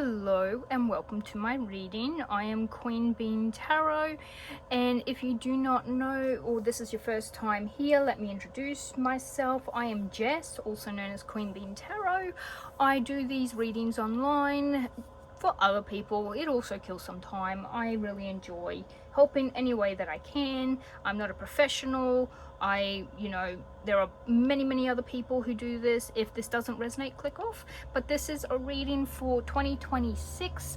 Hello and welcome to my reading. I am Queen Bean Tarot, and if you do not know or this is your first time here, let me introduce myself. I am Jess, also known as Queen Bean Tarot. I do these readings online for other people. It also kills some time. I really enjoy helping any way that I can. I'm not a professional. There are many other people who do this. If this doesn't resonate, click off. But this is a reading for 2026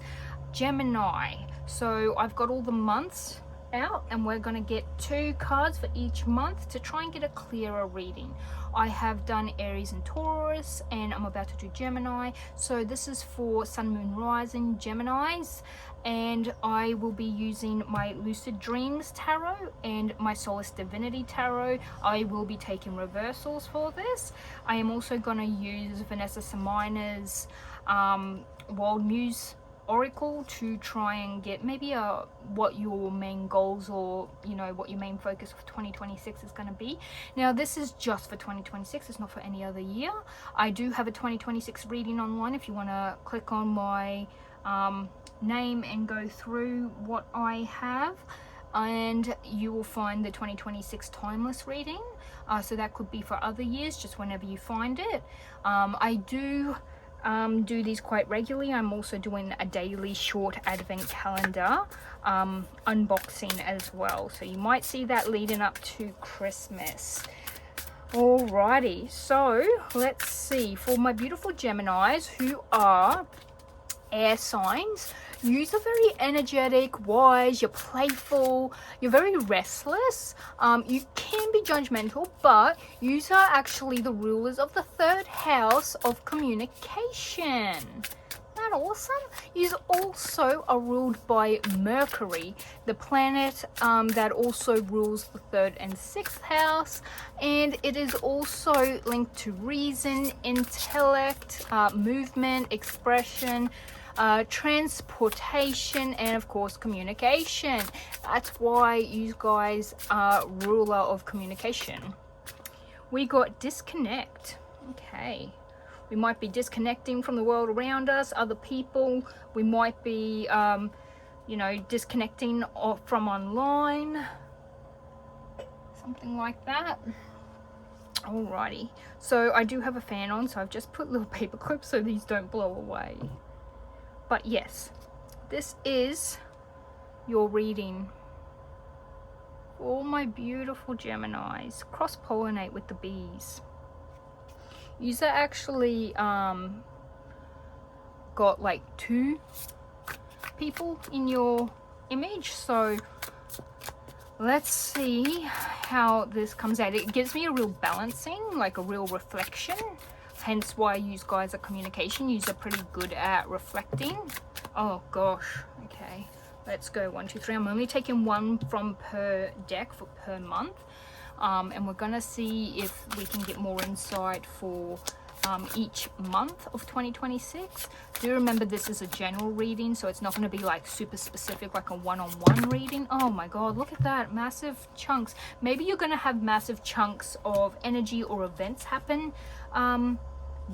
Gemini. So I've got all the months out and we're going to get 2 cards for each month to try and get a clearer reading. I have done Aries and Taurus and I'm about to do Gemini. So this is for Sun, Moon, Rising Geminis, and I will be using my Lucid Dreams Tarot and my Solace Divinity Tarot. I will be taking reversals for this. I am also going to use Vanessa Saminer's World Muse Oracle to try and get maybe what your main goals or what your main focus for 2026 is going to be. Now this is just for 2026, it's not for any other year. I do have a 2026 reading online if you want to click on my name and go through what I have, and you will find the 2026 timeless reading. So that could be for other years, just whenever you find it. I do these quite regularly. I'm also doing a daily short advent calendar unboxing as well, so you might see that leading up to Christmas. Alrighty, so let's see. For my beautiful Geminis who are air signs, you are very energetic, wise, you're playful, you're very restless. You can be judgmental, but you are actually the rulers of the 3rd house of communication. Isn't that awesome? You also are ruled by Mercury, the planet that also rules the 3rd and 6th house, and it is also linked to reason, intellect, movement, expression, transportation, and of course communication. That's why you guys are ruler of communication. We got disconnect. Okay, we might be disconnecting from the world around us, other people. We might be disconnecting from online, something like that. Alrighty, so I do have a fan on, so I've just put little paper clips so these don't blow away. But yes, this is your reading. All my beautiful Geminis, cross-pollinate with the bees. You've actually got like 2 people in your image, so let's see how this comes out. It gives me a real balancing, like a real reflection. Hence why you guys are communication. You are pretty good at reflecting. Oh gosh. Okay, let's go 1, 2, 3. I'm only taking 1 from per deck for per month, and we're gonna see if we can get more insight for each month of 2026. Do remember this is a general reading, so it's not going to be like super specific like a one-on-one reading. Oh my god, look at that, massive chunks. Maybe you're going to have massive chunks of energy or events happen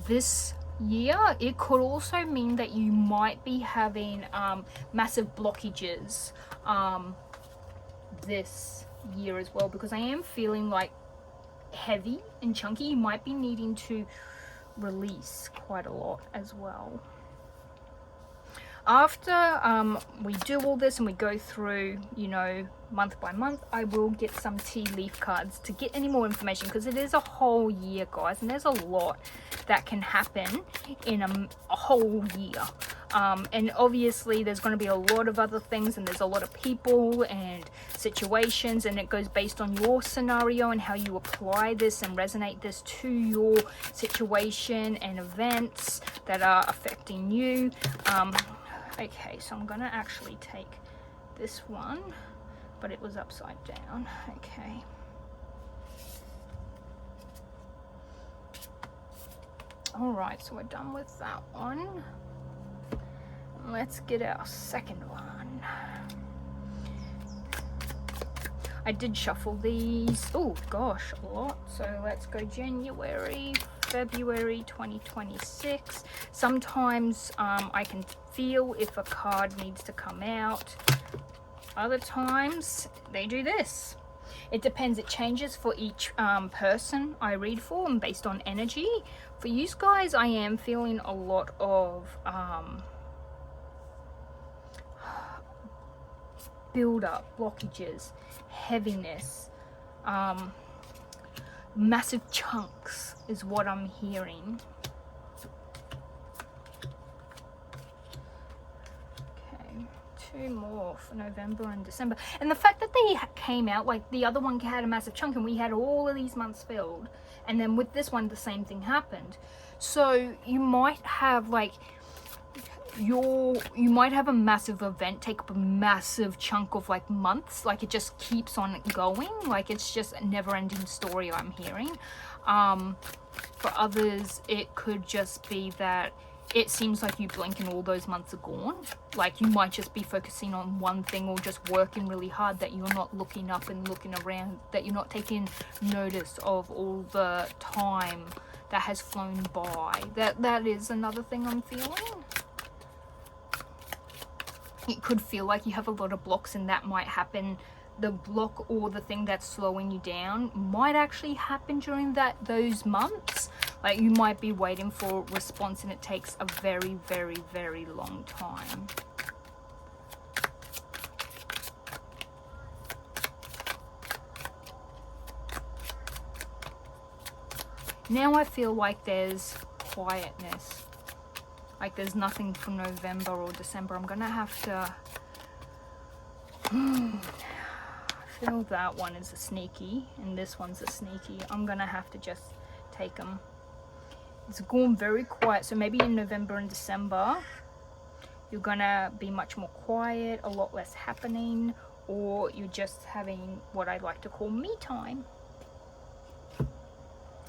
this year. It could also mean that you might be having massive blockages this year as well, because I am feeling like heavy and chunky. You might be needing to release quite a lot as well. After we do all this and we go through month by month, I will get some tea leaf cards to get any more information, because it is a whole year, guys, and there's a lot that can happen in a whole year. And obviously there's going to be a lot of other things, and there's a lot of people and situations, and it goes based on your scenario and how you apply this and resonate this to your situation and events that are affecting you. Okay, so I'm gonna actually take this one, but it was upside down. Okay. Alright, so we're done with that one. Let's get our second one. I did shuffle these. Oh gosh, a lot. So let's go January, February 2026. Sometimes I can feel if a card needs to come out. Other times they do this. It depends. It changes for each person I read for and based on energy. For you guys, I am feeling a lot of build up, blockages, heaviness, massive chunks is what I'm hearing. Okay, 2 more for November and December. And the fact that they came out, like the other one had a massive chunk and we had all of these months filled, and then with this one the same thing happened. So you might have like you might have a massive event take up a massive chunk of like months, like it just keeps on going, like it's just a never-ending story I'm hearing. For others it could just be that it seems like you blink and all those months are gone. Like you might just be focusing on one thing or just working really hard, that you're not looking up and looking around, that you're not taking notice of all the time that has flown by. That is another thing I'm feeling. It could feel like you have a lot of blocks, and that might happen. The block or the thing that's slowing you down might actually happen during those months. Like you might be waiting for a response and it takes a very, very, very long time. Now I feel like there's quietness. Like there's nothing for November or December. I'm gonna have to I feel that one is a sneaky and this one's a sneaky. I'm gonna have to just take them. It's gone very quiet, so maybe in November and December you're gonna be much more quiet, a lot less happening, or you're just having what I like to call me time.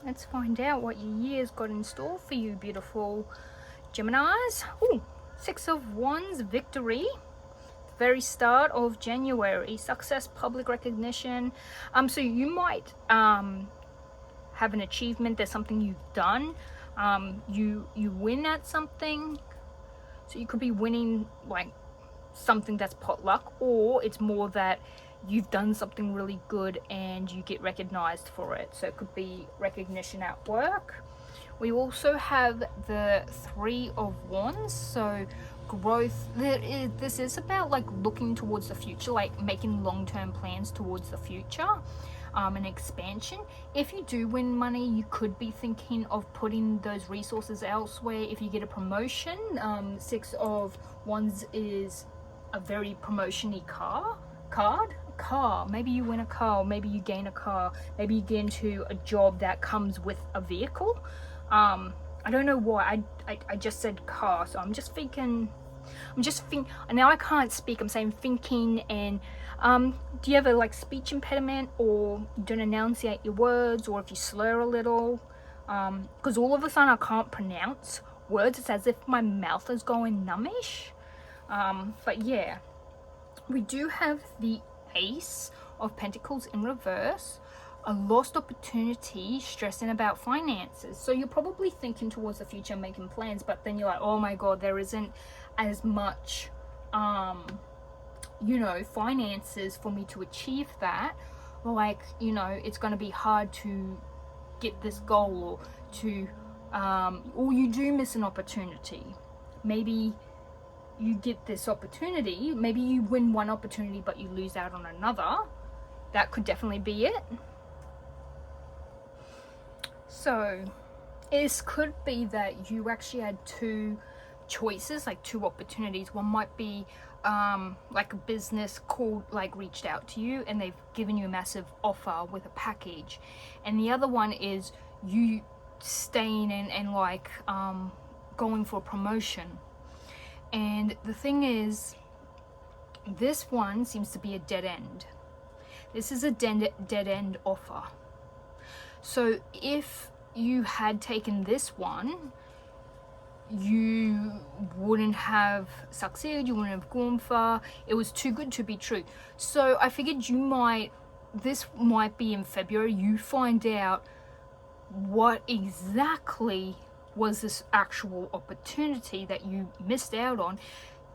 Let's find out what your year's got in store for you, beautiful Geminis. Ooh, 6 of Wands, victory. Very start of January, success, public recognition. So you might have an achievement. There's something you've done. You win at something. So you could be winning like something that's potluck, or it's more that you've done something really good and you get recognized for it. So it could be recognition at work. We also have the 3 of Wands, so growth. This is about like looking towards the future, like making long-term plans towards the future, and expansion. If you do win money, you could be thinking of putting those resources elsewhere. If you get a promotion, 6 of Wands is a very promotion-y card. Maybe you win a car, maybe you gain a car, maybe you get into a job that comes with a vehicle. I don't know why I just said car, so I'm just thinking now I can't speak, I'm saying thinking. And do you have a like speech impediment, or you don't enunciate your words, or if you slur a little, because all of a sudden I can't pronounce words. It's as if my mouth is going numbish. But yeah, we do have the Ace of Pentacles in reverse. A lost opportunity, stressing about finances. So you're probably thinking towards the future, making plans, but then you're like, oh my god, there isn't as much finances for me to achieve that. Like, it's going to be hard to get this goal, or to or you do miss an opportunity. Maybe you get this opportunity, maybe you win one opportunity but you lose out on another. That could definitely be it. So this could be that you actually had 2 choices, like 2 opportunities. One might be like a business called, like reached out to you and they've given you a massive offer with a package, and the other one is you staying and like going for a promotion. And the thing is, this one seems to be a dead end. This is a dead end offer. So if you had taken this one, you wouldn't have succeeded, you wouldn't have gone far. It was too good to be true. So I figured this might be in February, you find out what exactly was this actual opportunity that you missed out on,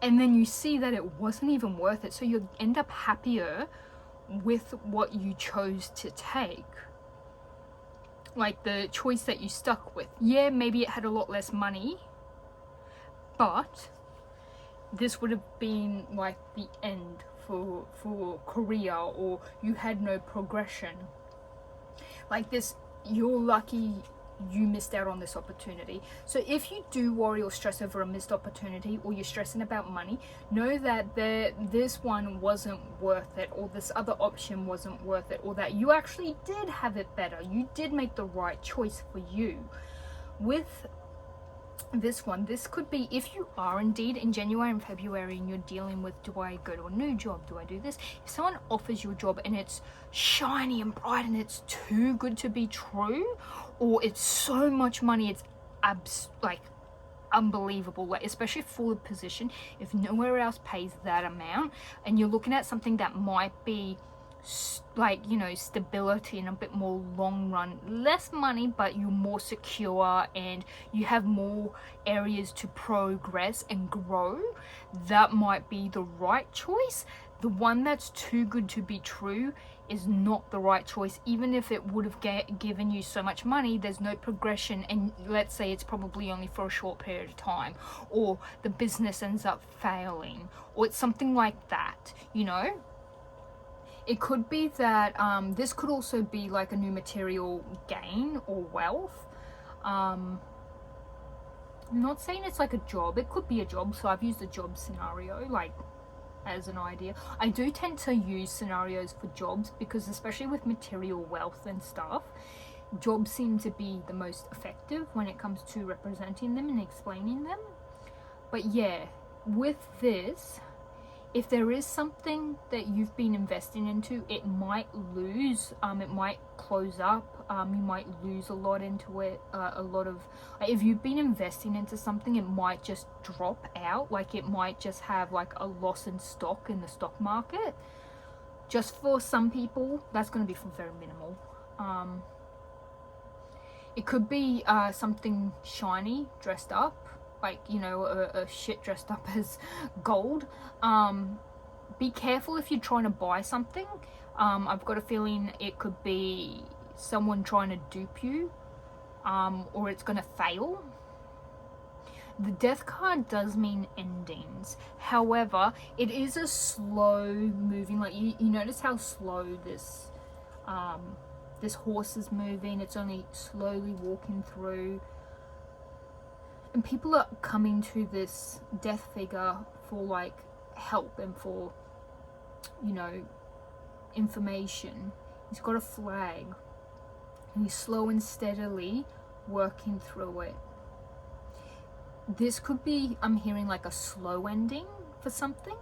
and then you see that it wasn't even worth it, so you end up happier with what you chose to take, like the choice that you stuck with. Yeah, maybe it had a lot less money, but this would have been like the end for career, or you had no progression. Like this, you're lucky you missed out on this opportunity. So if you do worry or stress over a missed opportunity, or you're stressing about money, know that this one wasn't worth it, or this other option wasn't worth it, or that you actually did have it better. You did make the right choice for you. With this one, this could be if you are indeed in January and February and you're dealing with, do I go to a new job, do I do this? If someone offers you a job and it's shiny and bright and it's too good to be true, or it's so much money, it's like unbelievable, like especially for the position, if nowhere else pays that amount, and you're looking at something that might be like, you know, stability and a bit more long run, less money, but you're more secure and you have more areas to progress and grow, that might be the right choice. The one that's too good to be true is not the right choice. Even if it would have given you so much money, there's no progression, and let's say it's probably only for a short period of time, or the business ends up failing, or it's something like that, you know. It could be that this could also be like a new material gain or wealth. I'm not saying it's like a job. It could be a job. So I've used a job scenario like as an idea. I do tend to use scenarios for jobs because, especially with material wealth and stuff, jobs seem to be the most effective when it comes to representing them and explaining them. But yeah, with this, if there is something that you've been investing into, it might lose, it might close up, you might lose a lot into it, if you've been investing into something, it might just drop out, like it might just have like a loss in stock in the stock market. Just for some people, that's going to be very minimal. It could be something shiny, dressed up, like, you know, a shit dressed up as gold. Be careful if you're trying to buy something. I've got a feeling it could be someone trying to dupe you, or it's going to fail. The death card does mean endings. However, it is a slow moving, like you notice how slow this horse is moving. It's only slowly walking through. And people are coming to this death figure for like help and for, you know, information. He's got a flag and he's slow and steadily working through it. This could be, I'm hearing like a slow ending for something.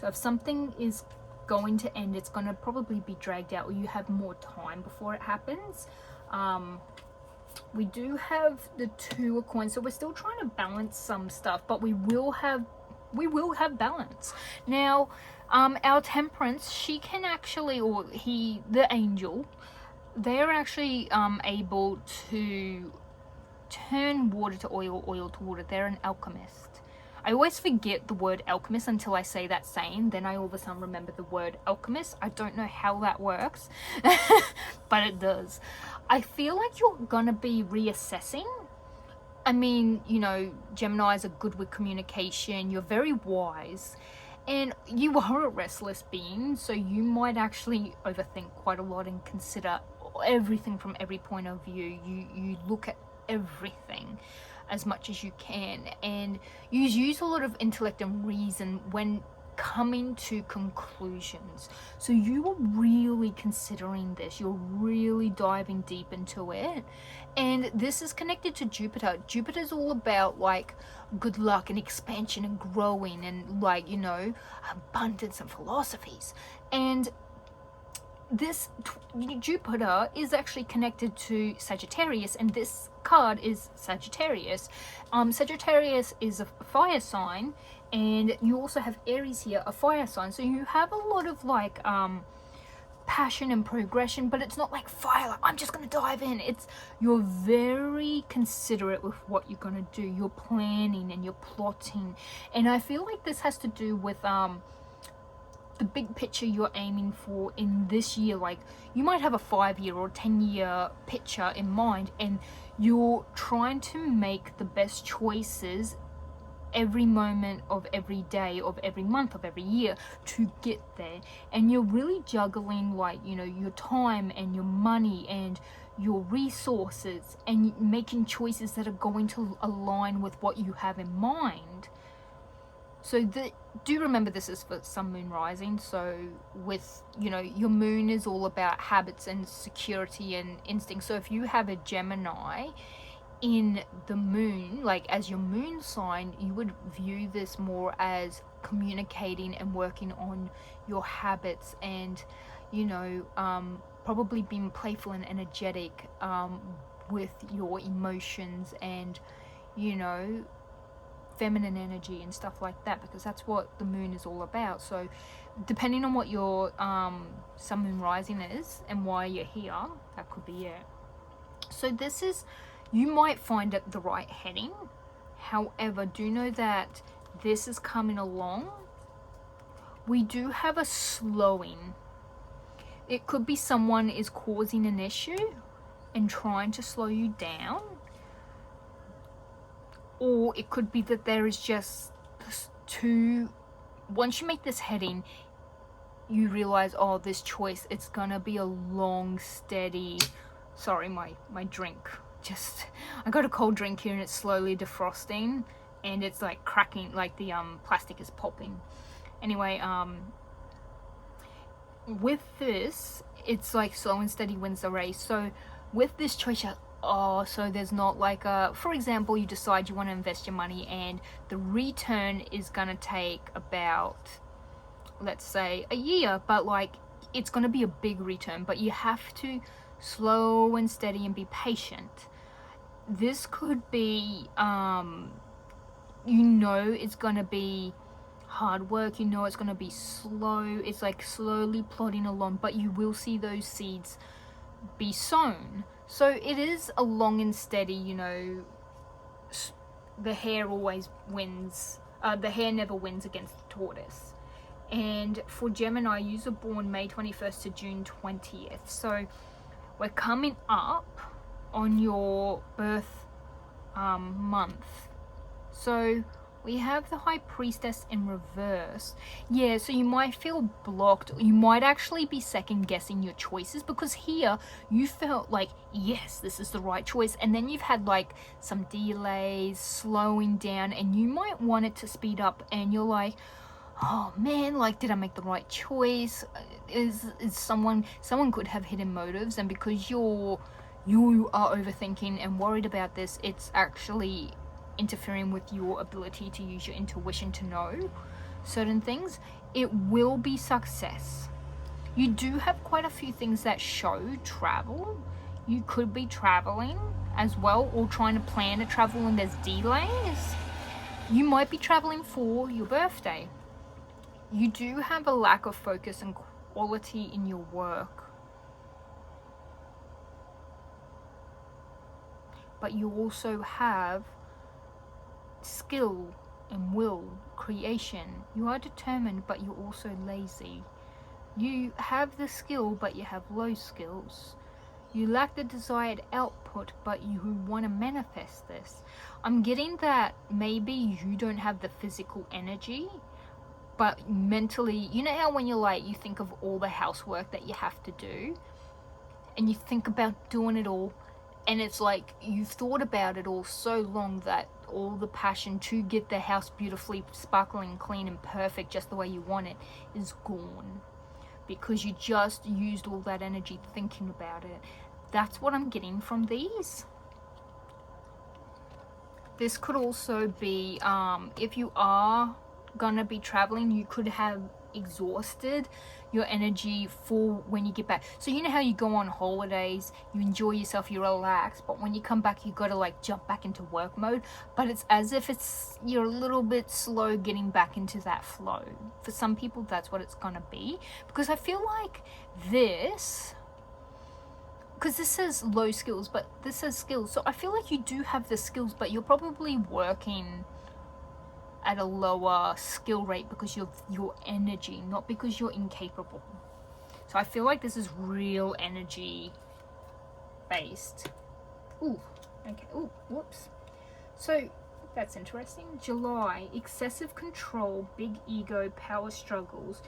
So if something is going to end, it's going to probably be dragged out, or you have more time before it happens. We do have the Two of Coins, so we're still trying to balance some stuff, but we will have balance. Now, our Temperance, she can actually, or he, the angel, they're actually able to turn water to oil, oil to water. They're an alchemist. I always forget the word alchemist until I say that saying, then I all of a sudden remember the word alchemist. I don't know how that works, but it does. I feel like you're gonna be reassessing. I mean, you know, Geminis are good with communication, you're very wise, and you are a restless being, so you might actually overthink quite a lot and consider everything from every point of view. You look at everything as much as you can, and you use a lot of intellect and reason when coming to conclusions. So you are really considering this, you're really diving deep into it, and this is connected to Jupiter. Jupiter's all about like good luck and expansion and growing and, like, you know, abundance and philosophies. And this Jupiter is actually connected to Sagittarius, and this card is Sagittarius. Sagittarius is a fire sign, and you also have Aries here, a fire sign. So you have a lot of like passion and progression, but it's not like fire, like I'm just gonna dive in. It's, you're very considerate with what you're gonna do. You're planning and you're plotting, and I feel like this has to do with the big picture you're aiming for in this year. Like you might have a 5-year or 10-year picture in mind, and you're trying to make the best choices every moment of every day of every month of every year to get there. And you're really juggling, like, you know, your time and your money and your resources, and making choices that are going to align with what you have in mind. So do remember, this is for sun, moon, rising. So with, you know, your moon is all about habits and security and instinct. So if you have a Gemini in the moon, like as your moon sign, you would view this more as communicating and working on your habits, and, you know, probably being playful and energetic with your emotions, and, you know, feminine energy and stuff like that, because that's what the moon is all about. So depending on what your sun, moon, rising is and why you're here, that could be it. So this is, you might find it the right heading. However, do know that this is coming along. We do have a slowing. It could be someone is causing an issue and trying to slow you down, or it could be that there is just once you make this heading, you realize, oh, this choice, it's gonna be a long, steady, sorry, my drink, just, I got a cold drink here and it's slowly defrosting and it's like cracking, like the plastic is popping. Anyway, with this, it's like slow and steady wins the race. So with this choice, so there's not like for example, you decide you want to invest your money and the return is gonna take about, let's say, a year, but like it's gonna be a big return, but you have to slow and steady and be patient. This could be you know, it's gonna be hard work, you know, it's gonna be slow, it's like slowly plodding along, but you will see those seeds be sown. So it is a long and steady, you know, the hare always wins, the hare never wins against the tortoise. And for Gemini, you are born May 21st to June 20th. So we're coming up on your birth month. So we have the High Priestess in reverse. Yeah, so you might feel blocked. You might actually be second guessing your choices, because here you felt like, yes, this is the right choice. And then you've had like some delays, slowing down, and you might want it to speed up. And you're like, oh man, like, did I make the right choice? Is someone could have hidden motives, and because you are overthinking and worried about this, it's actually interfering with your ability to use your intuition to know certain things. It will be success. You do have quite a few things that show travel. You could be traveling as well, or trying to plan a travel and there's delays. You might be traveling for your birthday. You do have a lack of focus and quality in your work, but you also have skill and will, creation. You are determined, but you're also lazy. You have the skill, but you have low skills. You lack the desired output, but you want to manifest this. I'm getting that maybe you don't have the physical energy, but mentally, you know how when you're like, you think of all the housework that you have to do, and you think about doing it all, and it's like you've thought about it all so long that all the passion to get the house beautifully sparkling, clean and perfect just the way you want it is gone, because you just used all that energy thinking about it. That's what I'm getting from these. This could also be if you are gonna be traveling, you could have exhausted your energy for when you get back. So you know how you go on holidays, you enjoy yourself, you relax, but when you come back you gotta like jump back into work mode. But it's as if you're a little bit slow getting back into that flow. For some people that's what it's gonna be, because I feel like this, because this says low skills, but this says skills, so I feel like you do have the skills, but you're probably working at a lower skill rate because of your energy, not because you're incapable. So I feel like this is real energy based. Ooh, okay, ooh, whoops. So that's interesting. July, excessive control, big ego, power struggles.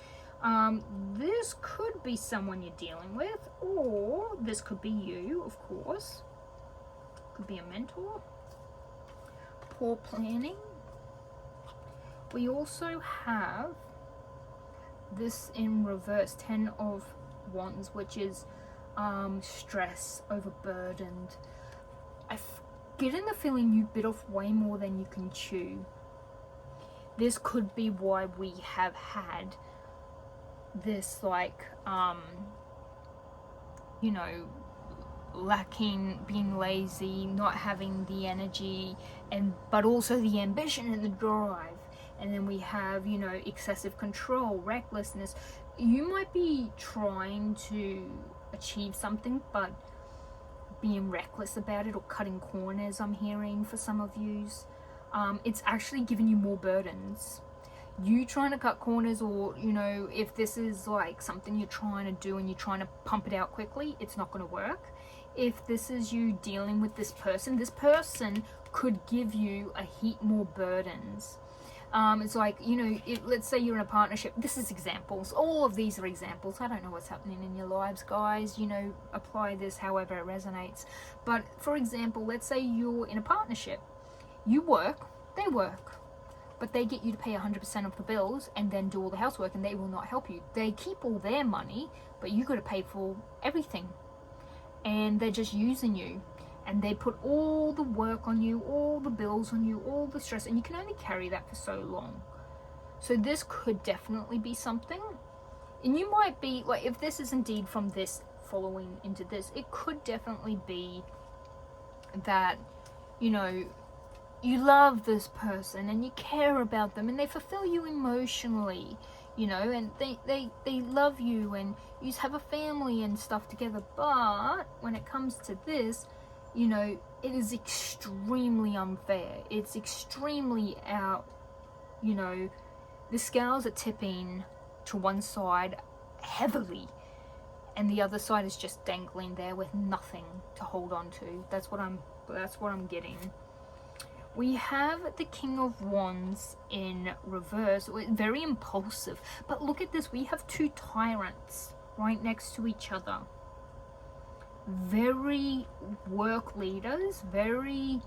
This could be someone you're dealing with, or this could be you, of course. Could be a mentor. Poor planning. We also have this in reverse, 10 of Wands, which is stress, overburdened. I'm getting the feeling you bit off way more than you can chew. This could be why we have had this, like, you know, lacking, being lazy, not having the energy, but also the ambition and the drive. And then we have, you know, excessive control, recklessness. You might be trying to achieve something, but being reckless about it, or cutting corners, I'm hearing for some of yous. It's actually giving you more burdens. You trying to cut corners, or, you know, if this is like something you're trying to do and you're trying to pump it out quickly, it's not going to work. If this is you dealing with this person could give you a heap more burdens. It's like, you know, let's say you're in a partnership. This is examples. All of these are examples. I don't know what's happening in your lives, guys. You know, apply this however it resonates. But for example, let's say you're in a partnership. You work, they work, but they get you to pay 100% of the bills and then do all the housework, and they will not help you. They keep all their money, but you got to pay for everything. And they're just using you. And they put all the work on you, all the bills on you, all the stress, and you can only carry that for so long. So this could definitely be something. And you might be, like, if this is indeed from this following into this, it could definitely be that, you know, you love this person and you care about them and they fulfill you emotionally, you know, and they love you and you have a family and stuff together. But when it comes to this, you know, it is extremely unfair. It's extremely out, you know, the scales are tipping to one side heavily and the other side is just dangling there with nothing to hold on to. That's what I'm getting. We have the King of Wands in reverse, very impulsive. But look at this, we have two tyrants right next to each other. Very work leaders, very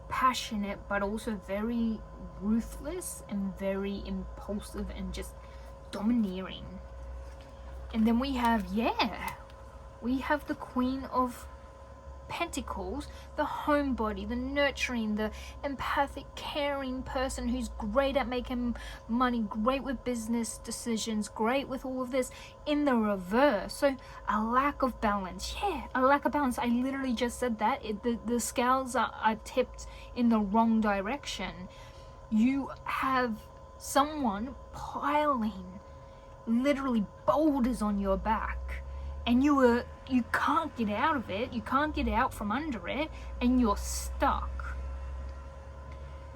passionate, but also very ruthless and very impulsive and just domineering. And then we have the Queen of Pentacles, the homebody, the nurturing, the empathic, caring person who's great at making money, great with business decisions, great with all of this, in the reverse. So a lack of balance. A lack of balance. I literally just said that. The scales are tipped in the wrong direction. You have someone piling literally boulders on your back, and you can't get out of it, you can't get out from under it, and you're stuck.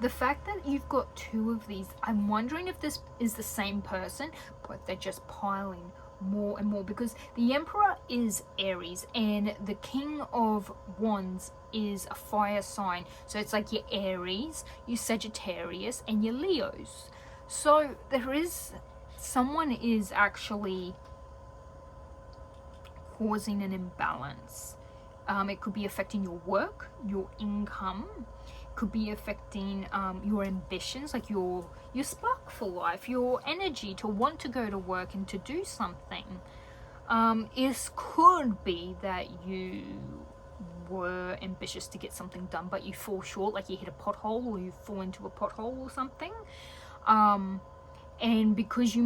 The fact that you've got two of these, I'm wondering if this is the same person, but they're just piling more and more, because the Emperor is Aries and the King of Wands is a fire sign. So it's like your Aries, your Sagittarius, and your Leos. So someone is actually causing an imbalance. It could be affecting your work, your income, could be affecting your ambitions, like your spark for life, your energy to want to go to work and to do something. It could be that you were ambitious to get something done, but you fall short, like you hit a pothole or you fall into a pothole or something. And because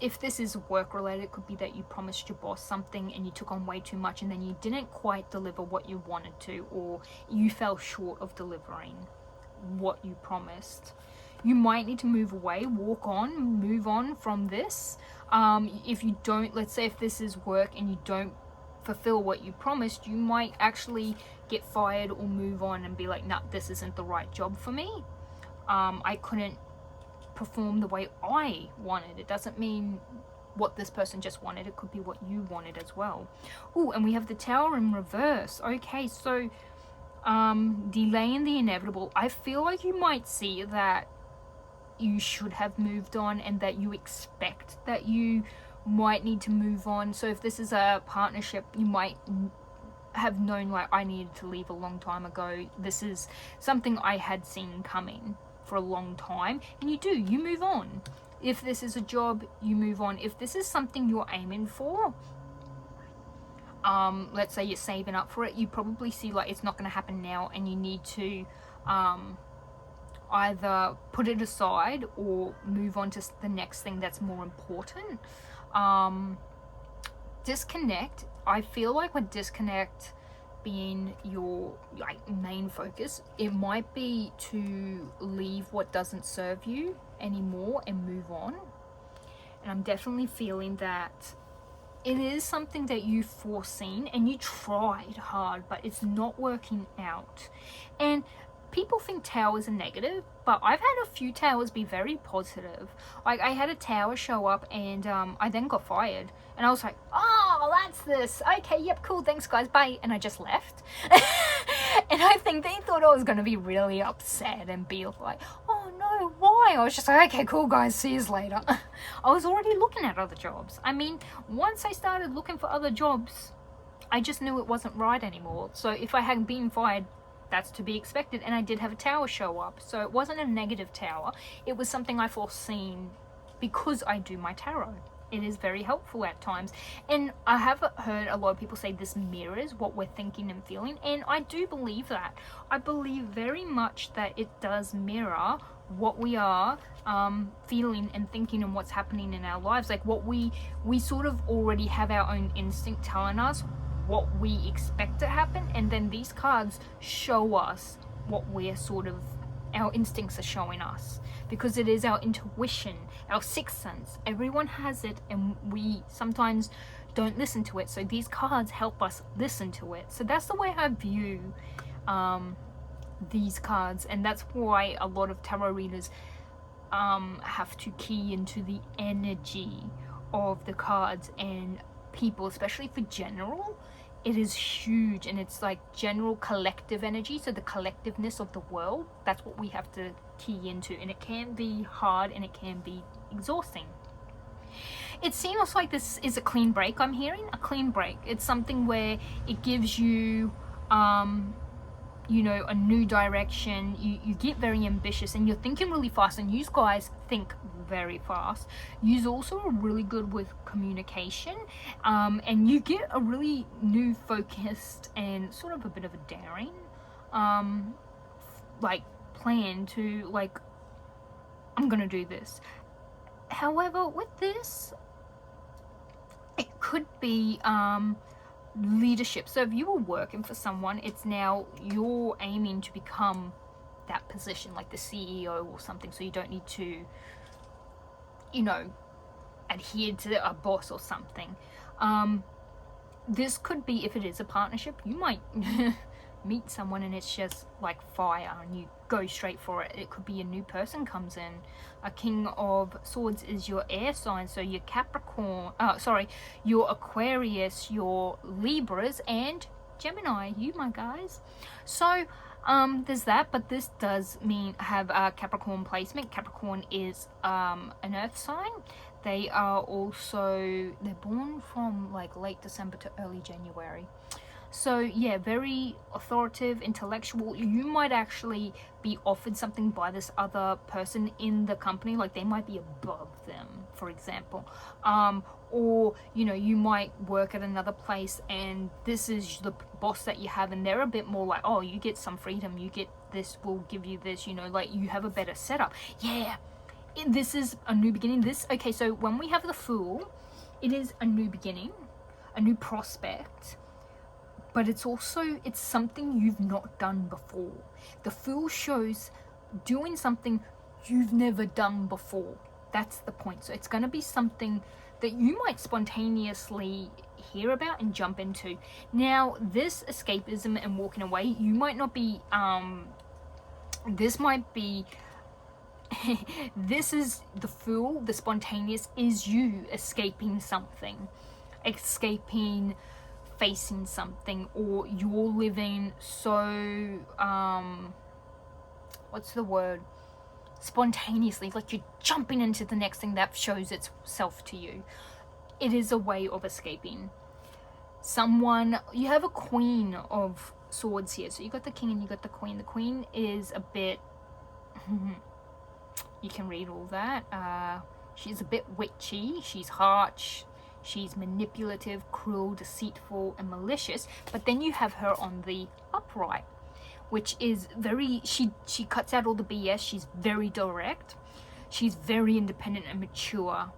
if this is work related, it could be that you promised your boss something and you took on way too much, and then you didn't quite deliver what you wanted to, or you fell short of delivering what you promised. You might need to move away, move on from this. If you don't, let's say if this is work and you don't fulfill what you promised, you might actually get fired or move on and be like, nah, this isn't the right job for me. I couldn't perform the way I wanted. It doesn't mean what this person just wanted. It could be what you wanted as well. Oh, and we have the Tower in reverse. Okay, so delaying the inevitable. I feel like you might see that you should have moved on, and that you expect that you might need to move on. So if this is a partnership, you might have known, like, I needed to leave a long time ago. This is something I had seen coming for a long time, and you move on. If this is a job, you move on. If this is something you're aiming for, let's say you're saving up for it, you probably see like it's not going to happen now, and you need to either put it aside or move on to the next thing that's more important. Disconnect. I feel like with disconnect being your like main focus, it might be to leave what doesn't serve you anymore and move on. And I'm definitely feeling that it is something that you've foreseen and you tried hard, but it's not working out. And people think towers are negative, but I've had a few towers be very positive. Like, I had a tower show up, and I then got fired, and I was like, oh, that's this. Okay, yep, cool, thanks guys, bye. And I just left. And I think they thought I was going to be really upset and be like, oh no, why? I was just like, okay, cool guys, see you later. I was already looking at other jobs. I mean, once I started looking for other jobs, I just knew it wasn't right anymore. So if I hadn't been fired, that's to be expected. And I did have a tower show up, so it wasn't a negative tower. It was something I foreseen because I do my tarot. It is very helpful at times, and I have heard a lot of people say this mirrors what we're thinking and feeling, and I do believe that. I believe very much that it does mirror what we are feeling and thinking, and what's happening in our lives. Like, what we sort of already have our own instinct telling us what we expect to happen, and then these cards show us what we're sort of, our instincts are showing us, because it is our intuition, our sixth sense. Everyone has it, and we sometimes don't listen to it, so these cards help us listen to it. So that's the way I view these cards, and that's why a lot of tarot readers have to key into the energy of the cards and people, especially for general. It is huge, and it's like general collective energy, so the collectiveness of the world, that's what we have to key into, and it can be hard and it can be exhausting. It seems like this is a clean break. I'm hearing a clean break. It's something where it gives you you know, a new direction. You get very ambitious, and you're thinking really fast, and you guys think very fast. You're also really good with communication, and you get a really new focused and sort of a bit of a daring like plan to, like, I'm gonna do this. However, with this, it could be leadership. So if you were working for someone, it's now you're aiming to become that position, like the CEO or something, so you don't need to, you know, adhere to a boss or something. This could be, if it is a partnership, you might meet someone and it's just like fire and you go straight for it. It could be a new person comes in. A King of Swords is your air sign, so your Capricorn, your Aquarius, your Libras, and Gemini, you my guys. So there's that, but this does mean have a Capricorn placement. Capricorn is an earth sign. They are also, they're born from like late December to early January. So yeah, very authoritative, intellectual. You might actually be offered something by this other person in the company, like they might be above them, for example. Or, you know, you might work at another place and this is the boss that you have, and they're a bit more like, oh, you get some freedom, you get this, we'll give you this, you know, like you have a better setup. Yeah, this is a new beginning. Okay, so when we have the Fool, it is a new beginning, a new prospect, but it's something you've not done before. The Fool shows doing something you've never done before. That's the point. So it's going to be something that you might spontaneously hear about and jump into. Now, this escapism and walking away, you might not be, this might be, this is the Fool, the spontaneous is you escaping something, facing something, or you're living so, what's the word? Spontaneously, like you're jumping into the next thing that shows itself to you. It is a way of escaping. You have a Queen of Swords here. So you got the King and you got the Queen. The Queen is a bit, you can read all that. She's a bit witchy. She's harsh. She's manipulative, cruel, deceitful, and malicious. But then you have her on the upright, which is she cuts out all the BS. She's very direct. She's very independent and mature.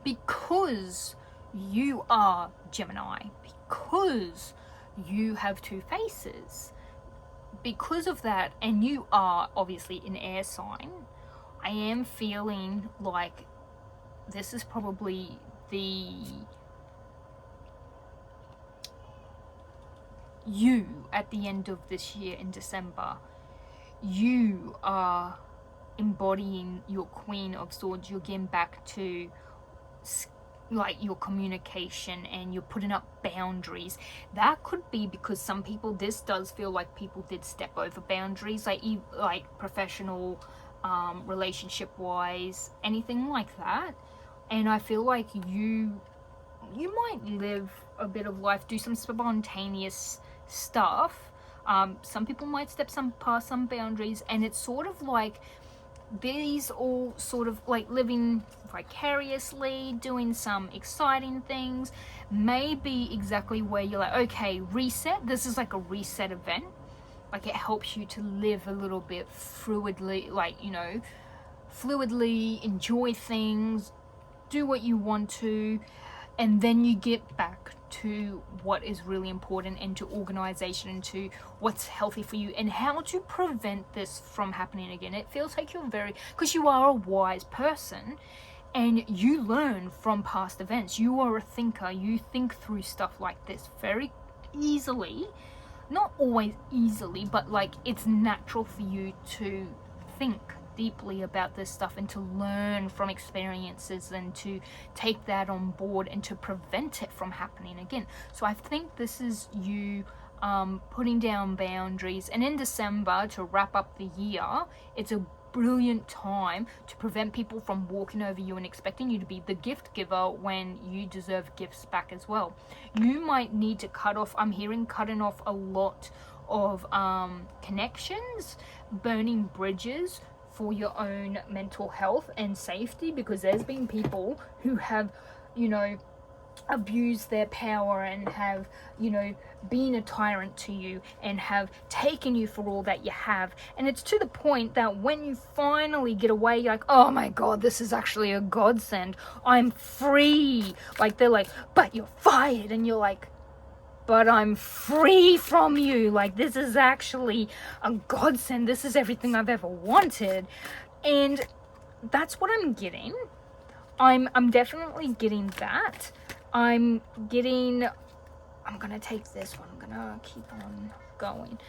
Because you are Gemini, because you have two faces, because of that, and you are obviously an air sign, I am feeling like this is probably you at the end of this year in December. You are embodying your Queen of Swords. You're getting back to like your communication, and you're putting up boundaries. That could be because some people, this does feel like people did step over boundaries, like professional, relationship wise, anything like that. And I feel like you might live a bit of life, do some spontaneous stuff. Some people might step past some boundaries, and it's sort of like these all sort of like living vicariously, doing some exciting things, maybe exactly where you're like, okay, reset. This is like a reset event. Like it helps you to live a little bit fluidly, like, you know, fluidly enjoy things, do what you want to, and then you get back to what is really important, and to organization, and to what's healthy for you, and how to prevent this from happening again. It feels like you're because you are a wise person, and you learn from past events. You are a thinker. You think through stuff like this very easily. Not always easily, but like it's natural for you to think deeply about this stuff, and to learn from experiences, and to take that on board, and to prevent it from happening again. So I think this is you putting down boundaries. And in December, to wrap up the year, it's a brilliant time to prevent people from walking over you and expecting you to be the gift giver when you deserve gifts back as well. You might need to I'm hearing cutting off a lot of connections, burning bridges for your own mental health and safety, because there's been people who have, you know, abused their power, and have, you know, been a tyrant to you, and have taken you for all that you have. And it's to the point that when you finally get away, you're like, oh my god, this is actually a godsend, I'm free. Like they're like, but you're fired, and you're like, but I'm free from you. Like, this is actually a godsend. This is everything I've ever wanted. And that's what I'm getting. I'm definitely getting that. I'm gonna take this one. I'm gonna keep on going.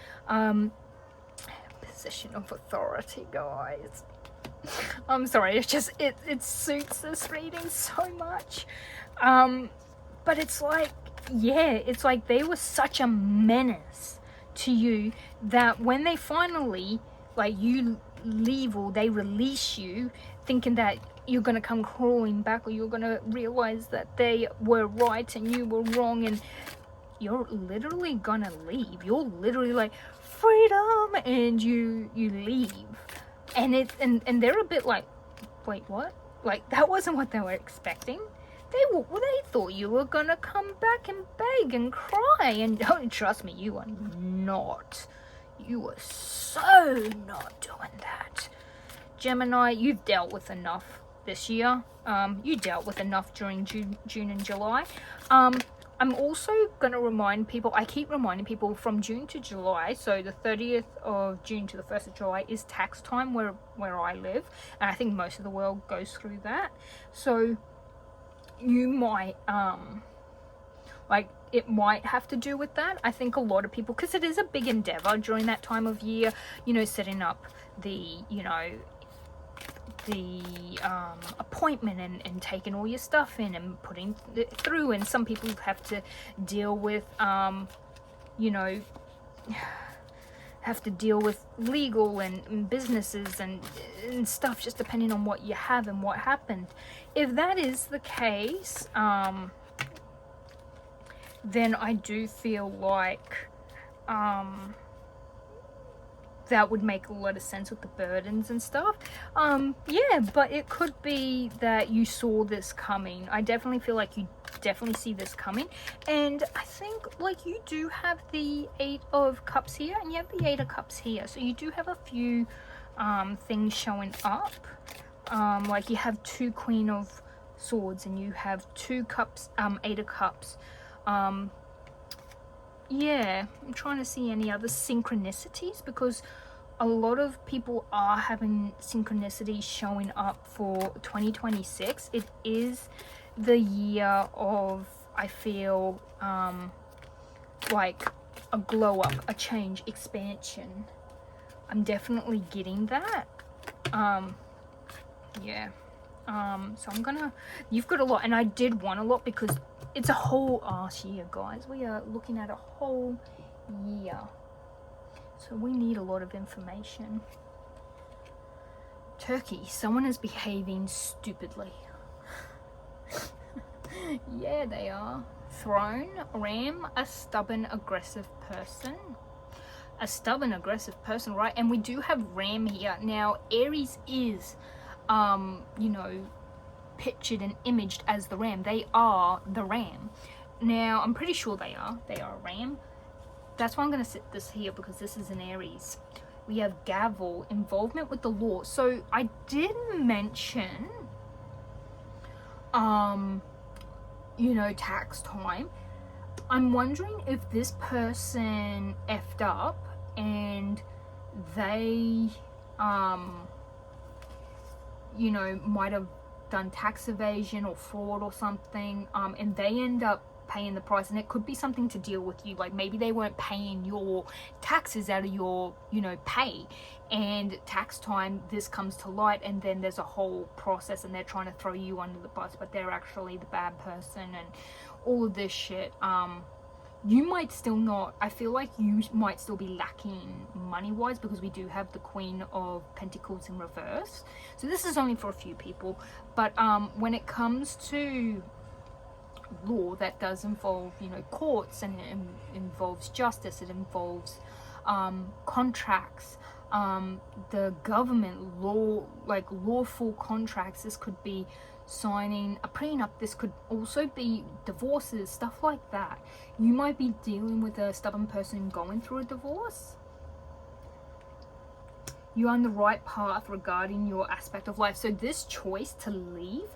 Position of authority, guys. I'm sorry, it's just, it suits this reading so much. But it's like, yeah, it's like they were such a menace to you that when they finally, like, you leave or they release you, thinking that you're going to come crawling back, or you're going to realize that they were right and you were wrong, and you're literally going to leave. You're literally like, freedom, and you leave. And they're a bit like, wait, what? Like, that wasn't what they were expecting. They thought you were gonna come back and beg and cry, and don't trust me, you are not. You are so not doing that. Gemini, you've dealt with enough this year. You dealt with enough during June and July. I'm also going to remind people, I keep reminding people, from June to July, so the 30th of June to the 1st of July is tax time where I live, and I think most of the world goes through that. So you might, like, it might have to do with that. I think a lot of people, because it is a big endeavor during that time of year, you know, setting up the, you know, the appointment and taking all your stuff in and putting it through. And some people have to deal with you know, have to deal with legal and businesses and stuff, just depending on what you have and what happened. If that is the case, then I do feel like that would make a lot of sense with the burdens and stuff. Yeah, but it could be that you saw this coming. I definitely feel like you definitely see this coming. And I think, like, you do have the 8 of Cups here, and you have the 8 of Cups here. So you do have a few things showing up. Like, you have 2 Queen of Swords, and you have 2 Cups, 8 of Cups. Yeah, I'm trying to see any other synchronicities, because a lot of people are having synchronicities showing up for 2026. It is the year of, I feel, like a glow up, a change, expansion. I'm definitely getting that. Yeah. So I'm gonna, you've got a lot, and I did want a lot because it's a whole arse year, guys. We are looking at a whole year. So we need a lot of information. Turkey, someone is behaving stupidly. Yeah, they are. Throne, Ram, a stubborn, aggressive person. A stubborn, aggressive person, right? And we do have Ram here. Now, Aries is, you know, pictured and imaged as the ram. They are the ram. Now, I'm pretty sure they are a ram. That's why I'm going to sit this here, because this is an Aries. We have Gavel, involvement with the law. So I did mention, you know, tax time. I'm wondering if this person effed up and they, you know, might have done tax evasion or fraud or something, and they end up paying the price. And it could be something to deal with you, like maybe they weren't paying your taxes out of your, you know, pay, and tax time, this comes to light, and then there's a whole process and they're trying to throw you under the bus, but they're actually the bad person and all of this shit. You might still not, I feel like you might still be lacking money wise, because we do have the Queen of Pentacles in reverse. So this is only for a few people, but when it comes to law, that does involve, you know, courts, and it involves justice, it involves contracts, the government, law, like lawful contracts. This could be signing a prenup, this could also be divorces, stuff like that. You might be dealing with a stubborn person going through a divorce. You're on the right path regarding your aspect of life. So this choice to leave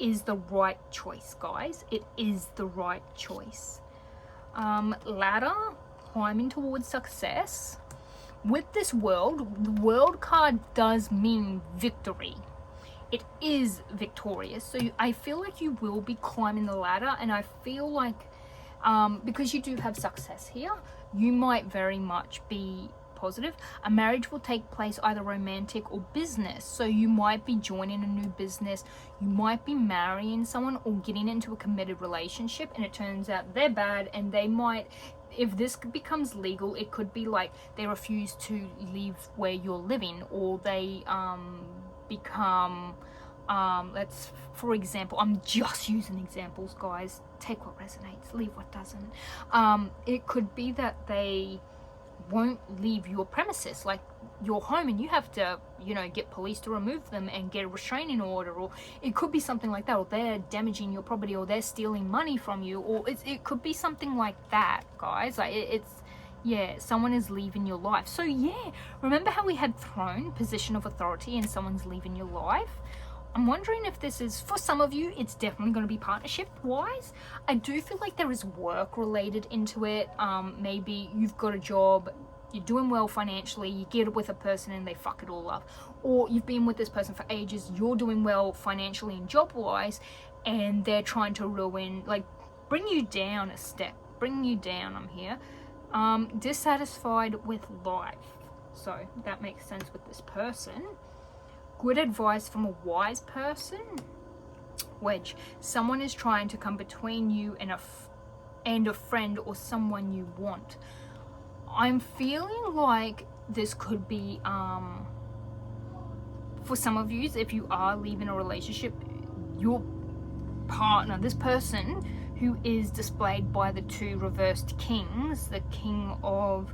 is the right choice, guys. It is the right choice. Ladder, climbing towards success. With this world, the world card does mean victory. It is victorious. So I feel like you will be climbing the ladder, and I feel like because you do have success here, you might very much be positive. A marriage will take place, either romantic or business. So you might be joining a new business, you might be marrying someone or getting into a committed relationship, and it turns out they're bad, and they might, if this becomes legal, it could be like they refuse to leave where you're living, or they become let's, for example, I'm just using examples, guys, take what resonates, leave what doesn't. It could be that they won't leave your premises, like your home, and you have to, you know, get police to remove them and get a restraining order, or it could be something like that, or they're damaging your property, or they're stealing money from you, or it could be something like that, guys. Like it's, Yeah, someone is leaving your life. So yeah, remember how we had throne, position of authority, and someone's leaving your life? I'm wondering if this is, for some of you, it's definitely going to be partnership wise. I do feel like there is work related into it. Maybe you've got a job, you're doing well financially, you get it with a person and they fuck it all up. Or you've been with this person for ages, you're doing well financially and job wise, and they're trying to ruin, like, bring you down a step, bring you down. I'm here. Dissatisfied with life. So that makes sense with this person. Good advice from a wise person. Wedge. Someone is trying to come between you and a friend or someone you want. I'm feeling like this could be, for some of you, if you are leaving a relationship, your partner, this person who is displayed by the two reversed kings, the King of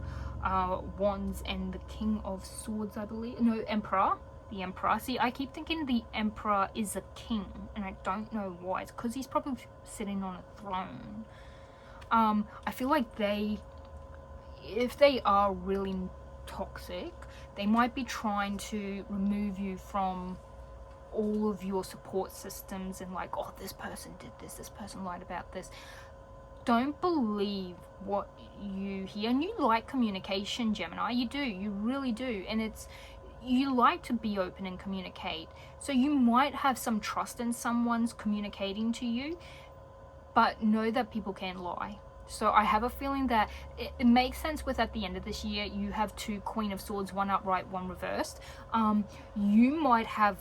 Wands and the King of Swords, I believe. No, Emperor. The Emperor. See, I keep thinking the Emperor is a king, and I don't know why. It's because he's probably sitting on a throne. I feel like if they are really toxic, they might be trying to remove you from all of your support systems and like, oh, this person did this person lied about this. Don't believe what you hear. And you like communication, Gemini. You do. You really do. And you like to be open and communicate. So you might have some trust in someone's communicating to you, but know that people can lie. So I have a feeling that it makes sense with, at the end of this year, you have two Queen of Swords, one upright, one reversed. You might have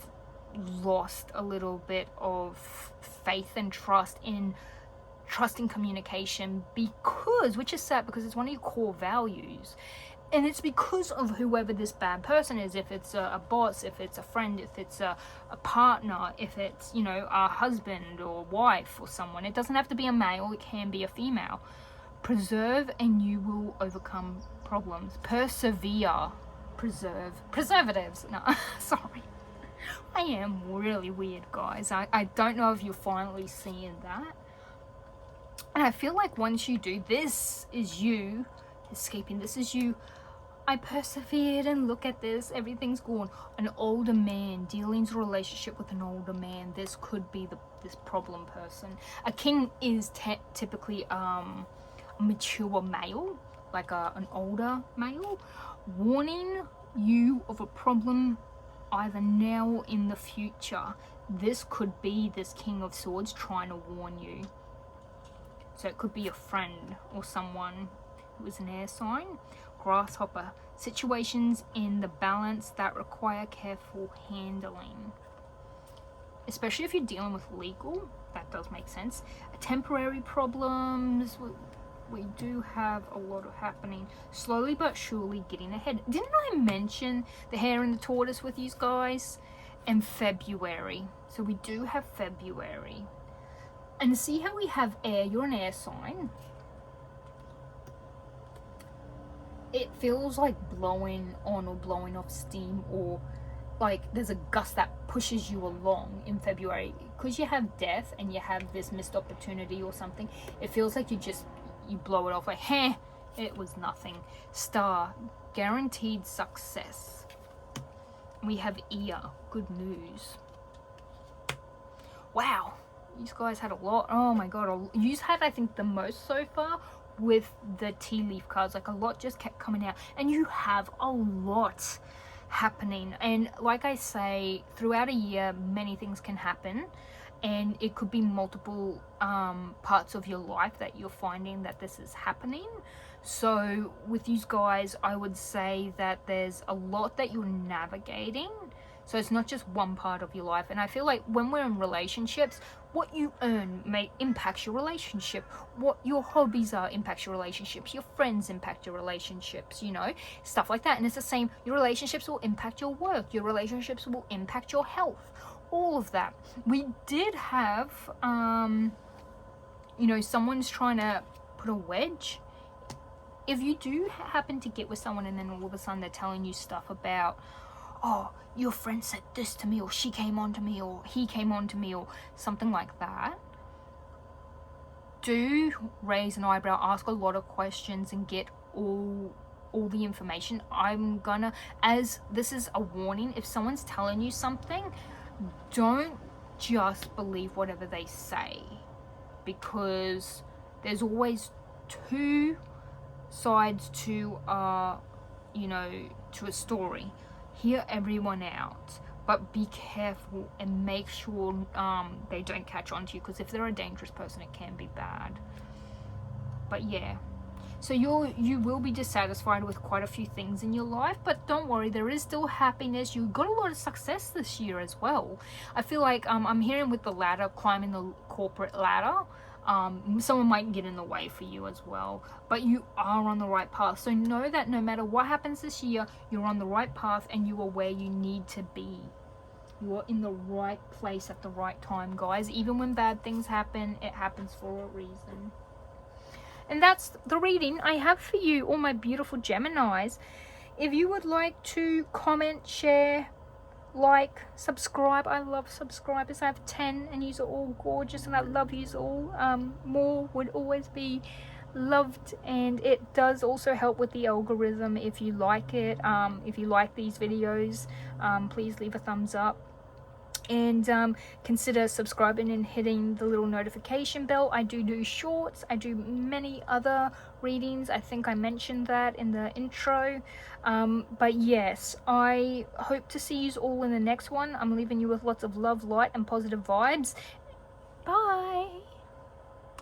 lost a little bit of faith and trust in communication, because, which is sad because it's one of your core values. And it's because of whoever this bad person is. If it's a boss, if it's a friend, if it's a partner, if it's, you know, a husband or wife or someone. It doesn't have to be a male, it can be a female. Preserve and you will overcome problems. Persevere. Preservatives. No, sorry. I am really weird, guys. I don't know if you're finally seeing that. And I feel like once you do, this is you escaping. This is you. I persevered, and look at this, everything's gone. An older man, dealing with a relationship with an older man. This could be this problem person. A king is typically a mature male, like an older male, warning you of a problem either now or in the future. This could be this King of Swords trying to warn you. So it could be a friend or someone who is an air sign. Grasshopper. Situations in the balance that require careful handling. Especially if you're dealing with legal, that does make sense. Temporary problems. We do have a lot of happening. Slowly but surely getting ahead. Didn't I mention the Hare and the Tortoise with you guys? And February. So we do have February. And see how we have air. You're an air sign. It feels like blowing on or blowing off steam, or like there's a gust that pushes you along in February. Because you have death and you have this missed opportunity or something, it feels like you blow it off like, heh, it was nothing. Star, guaranteed success. We have ear, good news. Wow, you guys had a lot. Oh my god, you had, I think, the most so far with the tea leaf cards. Like, a lot just kept coming out, and you have a lot happening. And like I say, throughout a year, many things can happen, and it could be multiple parts of your life that you're finding that this is happening. So with you guys, I would say that there's a lot that you're navigating. So it's not just one part of your life. And I feel like when we're in relationships, what you earn impacts your relationship. What your hobbies are impacts your relationships. Your friends impact your relationships, you know, stuff like that. And it's the same. Your relationships will impact your work. Your relationships will impact your health. All of that. We did have, you know, someone's trying to put a wedge. If you do happen to get with someone and then all of a sudden they're telling you stuff about, oh, your friend said this to me, or she came on to me, or he came on to me, or something like that, do raise an eyebrow, ask a lot of questions, and get all the information. I'm gonna, as this is a warning, if someone's telling you something, don't just believe whatever they say, because there's always two sides to you know, to a story. Hear everyone out, but be careful and make sure they don't catch on to you, because if they're a dangerous person, it can be bad. But yeah, so you will be dissatisfied with quite a few things in your life, but don't worry, there is still happiness. You got a lot of success this year as well. I feel like I'm hearing with the ladder, climbing the corporate ladder, someone might get in the way for you as well, but you are on the right path. So know that no matter what happens this year, you're on the right path and you are where you need to be. You are in the right place at the right time, guys. Even when bad things happen, it happens for a reason. And that's the reading I have for you, all my beautiful Geminis. If you would like to comment, share, like, subscribe, I love subscribers. I have 10 and you are all gorgeous and I love you all. More would always be loved, and it does also help with the algorithm. If you like it, if you like these videos, please leave a thumbs up. And consider subscribing and hitting the little notification bell. I do shorts, I do many other readings. I think I mentioned that in the intro. But yes, I hope to see you all in the next one. I'm leaving you with lots of love, light, and positive vibes. Bye.